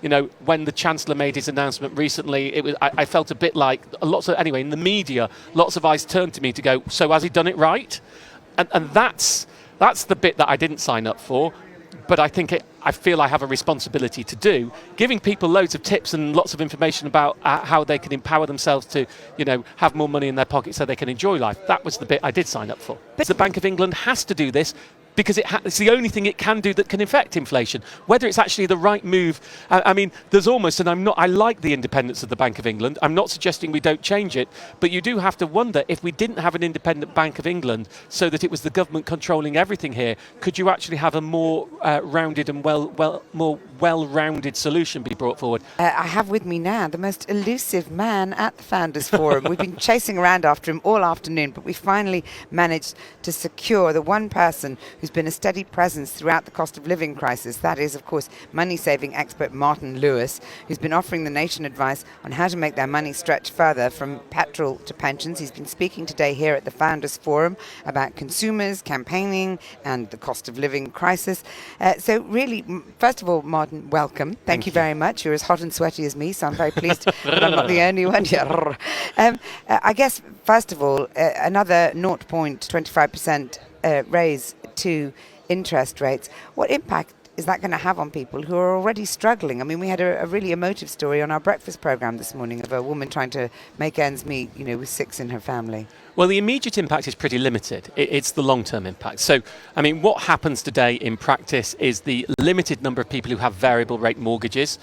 You know, when the Chancellor made his announcement recently, I felt a bit like in the media, lots of eyes turned to me to go, so has he done it right? And that's the bit that I didn't sign up for. But I feel I have a responsibility to do, giving people loads of tips and lots of information about how they can empower themselves to, have more money in their pocket so they can enjoy life. That was the bit I did sign up for. But the Bank of England has to do this because it's the only thing it can do that can affect inflation. Whether it's actually the right move, there's almost, and I like the independence of the Bank of England. I'm not suggesting we don't change it, but you do have to wonder, if we didn't have an independent Bank of England so that it was the government controlling everything here, could you actually have a more rounded and more well-rounded solution be brought forward? I have with me now the most elusive man at the Founders Forum. We've been chasing around after him all afternoon, but we finally managed to secure the one person who's been a steady presence throughout the cost of living crisis. That is, of course, money-saving expert Martin Lewis, who's been offering the nation advice on how to make their money stretch further from petrol to pensions. He's been speaking today here at the Founders Forum about consumers, campaigning, and the cost of living crisis. So really, first of all, Martin, welcome. Thank you very much. You're as hot and sweaty as me, so I'm very pleased that I'm not the only one. I guess, first of all, another 0.25% raise to interest rates. What impact is that going to have on people who are already struggling? I mean, we had a really emotive story on our breakfast program this morning of a woman trying to make ends meet, with 6 in her family. Well, the immediate impact is pretty limited. It's the long-term impact. So, what happens today in practice is the limited number of people who have variable rate mortgages,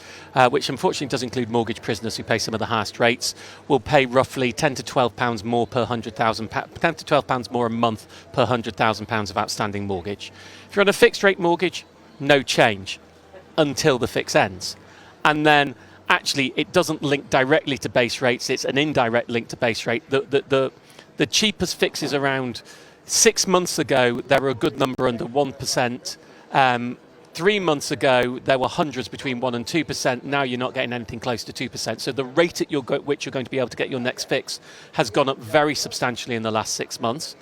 which unfortunately does include mortgage prisoners who pay some of the highest rates, will pay roughly £10 to £12 more per £100,000, £10 to £12 more a month per £100,000 of outstanding mortgage. If you're on a fixed rate mortgage, no change until the fix ends. And then actually it doesn't link directly to base rates, it's an indirect link to base rate. The cheapest fixes around 6 months ago, there were a good number under 1%. 3 months ago, there were hundreds between 1% and 2%. Now you're not getting anything close to 2%. So the rate at which you're going to be able to get your next fix has gone up very substantially in the last 6 months,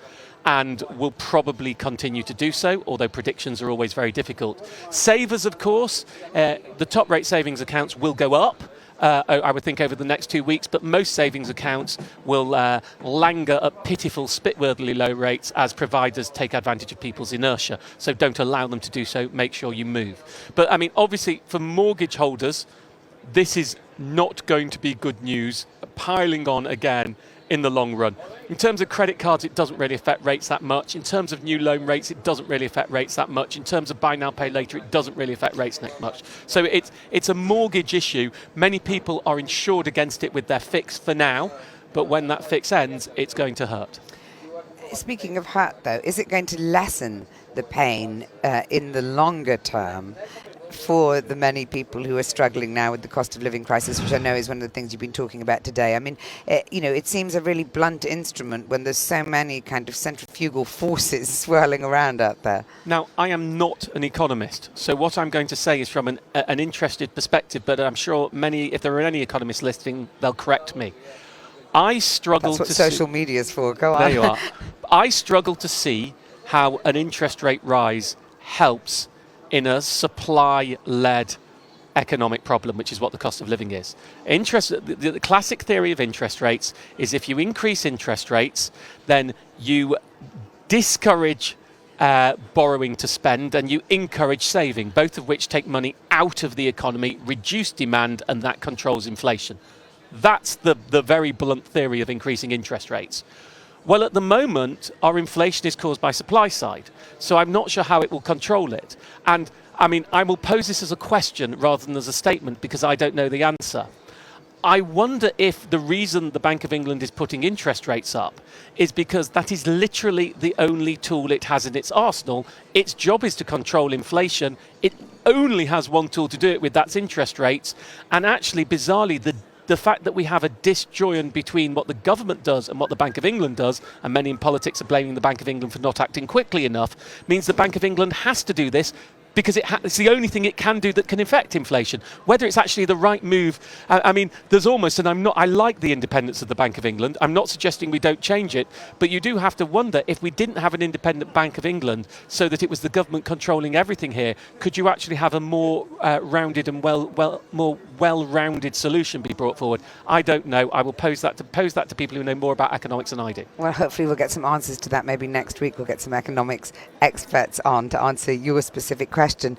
and will probably continue to do so, although predictions are always very difficult. Savers, of course, the top rate savings accounts will go up, I would think, over the next 2 weeks, but most savings accounts will languor at pitiful, spit-worthily low rates as providers take advantage of people's inertia. So don't allow them to do so, make sure you move. But obviously, for mortgage holders, this is not going to be good news, piling on again in the long run. In terms of credit cards, it doesn't really affect rates that much. In terms of new loan rates, it doesn't really affect rates that much. In terms of buy now, pay later, it doesn't really affect rates that much. So it's a mortgage issue. Many people are insured against it with their fix for now, but when that fix ends, it's going to hurt. Speaking of hurt, though, is it going to lessen the pain in the longer term for the many people who are struggling now with the cost of living crisis, which I know is one of the things you've been talking about today? It seems a really blunt instrument when there's so many kind of centrifugal forces swirling around out there. Now, I am not an economist, so what I'm going to say is from an interested perspective, but I'm sure if there are any economists listening, they'll correct me. I struggle That's what social media is for. Go on. There you are. I struggle to see how an interest rate rise helps in a supply-led economic problem, which is what the cost of living is. The classic theory of interest rates is if you increase interest rates, then you discourage borrowing to spend and you encourage saving, both of which take money out of the economy, reduce demand, and that controls inflation. That's the very blunt theory of increasing interest rates. Well, at the moment, our inflation is caused by supply side, so I'm not sure how it will control it. And I will pose this as a question rather than as a statement because I don't know the answer. I wonder if the reason the Bank of England is putting interest rates up is because that is literally the only tool it has in its arsenal. Its job is to control inflation. It only has one tool to do it with, that's interest rates. And actually, bizarrely, the fact that we have a disjoint between what the government does and what the Bank of England does, and many in politics are blaming the Bank of England for not acting quickly enough, means the Bank of England has to do this because it's the only thing it can do that can affect inflation. Whether it's actually the right move, I mean, there's almost, and I like the independence of the Bank of England. I'm not suggesting we don't change it, but you do have to wonder, if we didn't have an independent Bank of England so that it was the government controlling everything here, could you actually have a more rounded and more well-rounded solution be brought forward? I don't know. I will pose that to people who know more about economics than I do. Well, hopefully we'll get some answers to that. Maybe next week we'll get some economics experts on to answer your specific question.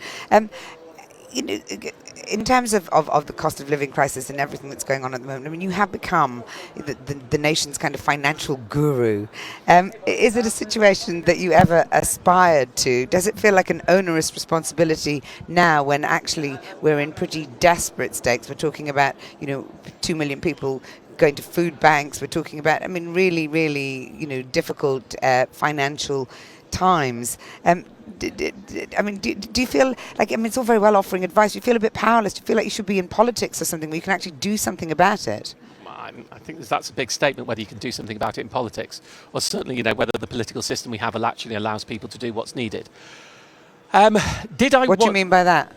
In terms of the cost of living crisis and everything that's going on at the moment, I mean, you have become the nation's kind of financial guru. Is it a situation that you ever aspired to? Does it feel like an onerous responsibility now, when actually we're in pretty desperate stakes? We're talking about, 2 million people going to food banks. We're talking about, I mean, really, really, difficult financial times. Do you feel like, it's all very well offering advice, do you feel a bit powerless? Do you feel like you should be in politics or something where you can actually do something about it? I think that's a big statement, whether you can do something about it in politics, or certainly, whether the political system we have actually allows people to do what's needed. What do you mean by that?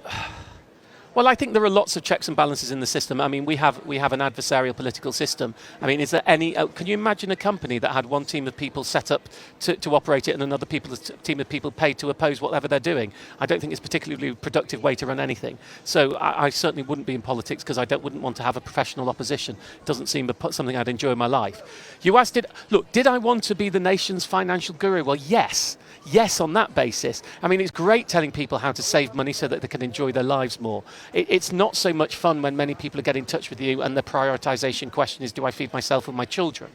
Well, I think there are lots of checks and balances in the system. I mean, we have an adversarial political system. I mean, is there any? Can you imagine a company that had one team of people set up to operate it and another team of people paid to oppose whatever they're doing? I don't think it's a particularly productive way to run anything. So I certainly wouldn't be in politics, because I wouldn't want to have a professional opposition. It doesn't seem something I'd enjoy in my life. You asked, did I want to be the nation's financial guru? Well, yes. Yes, on that basis. I mean, it's great telling people how to save money so that they can enjoy their lives more. It's not so much fun when many people get in touch with you and the prioritisation question is, do I feed myself and my children?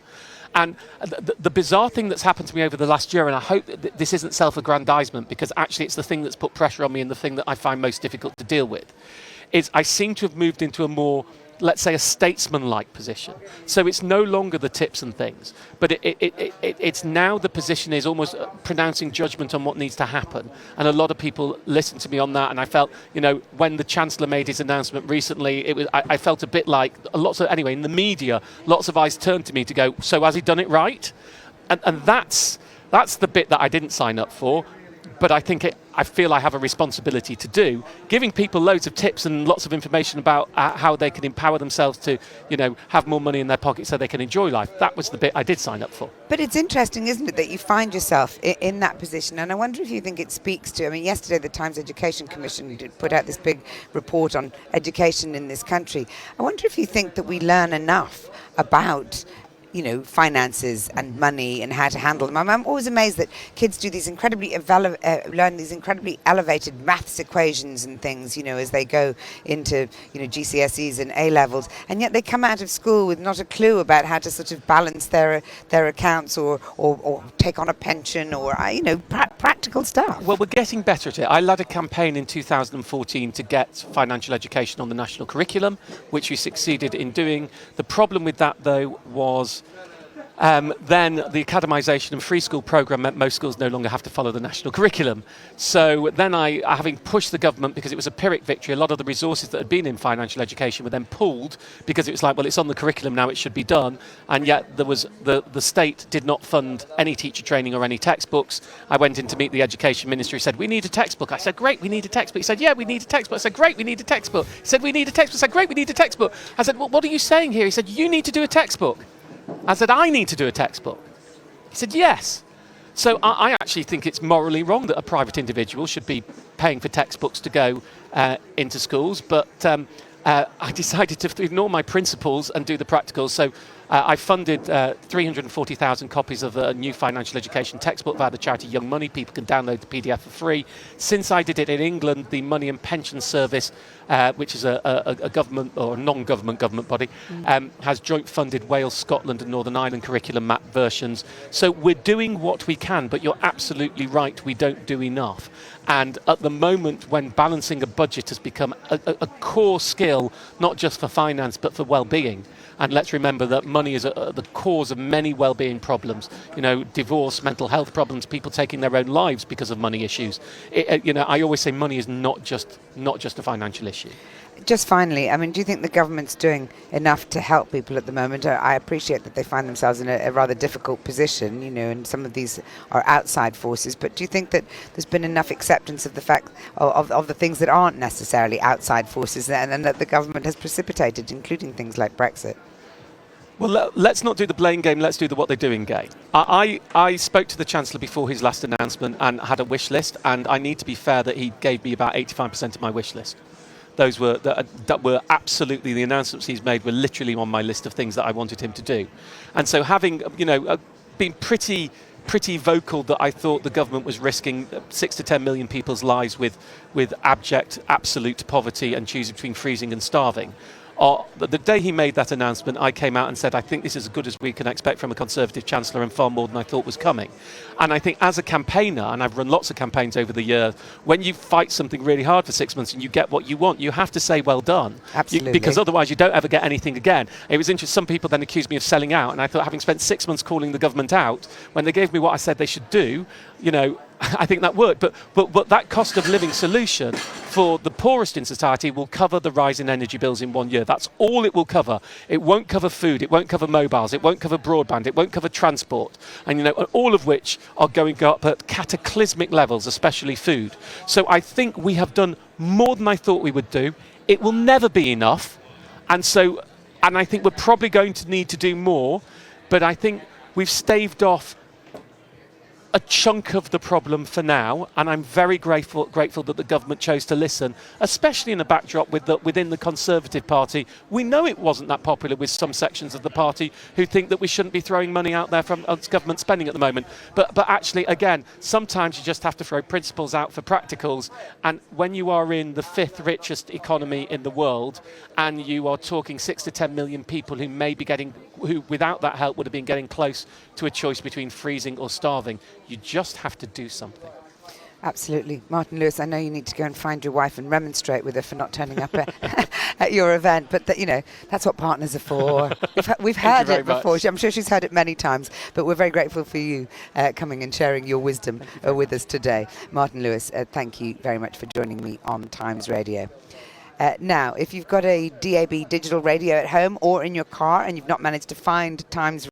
And the bizarre thing that's happened to me over the last year, and I hope that this isn't self-aggrandisement, because actually it's the thing that's put pressure on me and the thing that I find most difficult to deal with, is I seem to have moved into a more, let's say, a statesman-like position. So it's no longer the tips and things, but it's now the position is almost pronouncing judgment on what needs to happen. And a lot of people listen to me on that. And I felt, when the Chancellor made his announcement recently, I felt a bit like in the media, lots of eyes turned to me to go, so has he done it right? And that's the bit that I didn't sign up for. But I feel I have a responsibility to do, giving people loads of tips and lots of information about how they can empower themselves to, have more money in their pocket so they can enjoy life. That was the bit I did sign up for. But it's interesting, isn't it, that you find yourself in that position? And I wonder if you think it speaks to, yesterday the Times Education Commission did put out this big report on education in this country. I wonder if you think that we learn enough about finances and money and how to handle them. I'm always amazed that kids do these learn these incredibly elevated maths equations and things, as they go into, GCSEs and A-levels, and yet they come out of school with not a clue about how to sort of balance their accounts or take on a pension or, practical stuff. Well, we're getting better at it. I led a campaign in 2014 to get financial education on the national curriculum, which we succeeded in doing. The problem with that, though, was then the academisation and free school programme meant most schools no longer have to follow the national curriculum. So then having pushed the government, because it was a Pyrrhic victory, a lot of the resources that had been in financial education were then pulled, because it was like, well, it's on the curriculum now, it should be done. And yet there was the state did not fund any teacher training or any textbooks. I went in to meet the education minister. He said, we need a textbook. I said, great, we need a textbook. He said, yeah, we need a textbook. I said, great, we need a textbook. He said, we need a textbook. I said, great, we need a textbook. I said, well, what are you saying here? He said, you need to do a textbook. I said, I need to do a textbook. He said, yes. So I actually think it's morally wrong that a private individual should be paying for textbooks to go into schools, but I decided to ignore my principles and do the practicals. So I funded 340,000 copies of a new financial education textbook via the charity Young Money. People can download the PDF for free. Since I did it in England, the Money and Pension Service, which is a government or a non-government government body, has joint funded Wales, Scotland and Northern Ireland curriculum map versions. So we're doing what we can, but you're absolutely right, we don't do enough. And at the moment, when balancing a budget has become a core skill, not just for finance, but for well-being. And let's remember that money is the cause of many well-being problems. Divorce, mental health problems, people taking their own lives because of money issues. I always say money is not just a financial issue. Just finally, I mean, do you think the government's doing enough to help people at the moment? I appreciate that they find themselves in a rather difficult position, and some of these are outside forces, but do you think that there's been enough acceptance of the fact of the things that aren't necessarily outside forces and that the government has precipitated, including things like Brexit? Well, let's not do the blame game, let's do the what they're doing game. I spoke to the Chancellor before his last announcement and had a wish list, and I need to be fair that he gave me about 85% of my wish list. Those were that were absolutely, the announcements he's made were literally on my list of things that I wanted him to do. And so having, been pretty vocal that I thought the government was risking 6 to 10 million people's lives with abject, absolute poverty and choosing between freezing and starving. The day he made that announcement, I came out and said, I think this is as good as we can expect from a Conservative Chancellor and far more than I thought was coming. And I think as a campaigner, and I've run lots of campaigns over the years, when you fight something really hard for 6 months and you get what you want, you have to say well done. Absolutely. Because otherwise you don't ever get anything again. It was interesting, some people then accused me of selling out, and I thought, having spent 6 months calling the government out, when they gave me what I said they should do, I think that worked. But that cost of living solution for the poorest in society will cover the rise in energy bills in 1 year. That's all it will cover. It won't cover food, it won't cover mobiles, it won't cover broadband, it won't cover transport, and all of which are going up at cataclysmic levels, especially food. So I think we have done more than I thought we would do. It will never be enough, and I think we're probably going to need to do more, but I think we've staved off a chunk of the problem for now, and I'm very grateful that the government chose to listen, especially in a backdrop within the Conservative Party. We know it wasn't that popular with some sections of the party who think that we shouldn't be throwing money out there from government spending at the moment. But actually, again, sometimes you just have to throw principles out for practicals, and when you are in the 5th richest economy in the world, and you are talking 6 to 10 million people who without that help would have been getting close to a choice between freezing or starving, you just have to do something. Absolutely. Martin Lewis, I know you need to go and find your wife and remonstrate with her for not turning up at your event, but that's what partners are for. We've heard it before. I'm sure she's heard it many times, but we're very grateful for you coming and sharing your wisdom with us today. Martin Lewis, thank you very much for joining me on Times Radio. Now, if you've got a DAB digital radio at home or in your car and you've not managed to find Times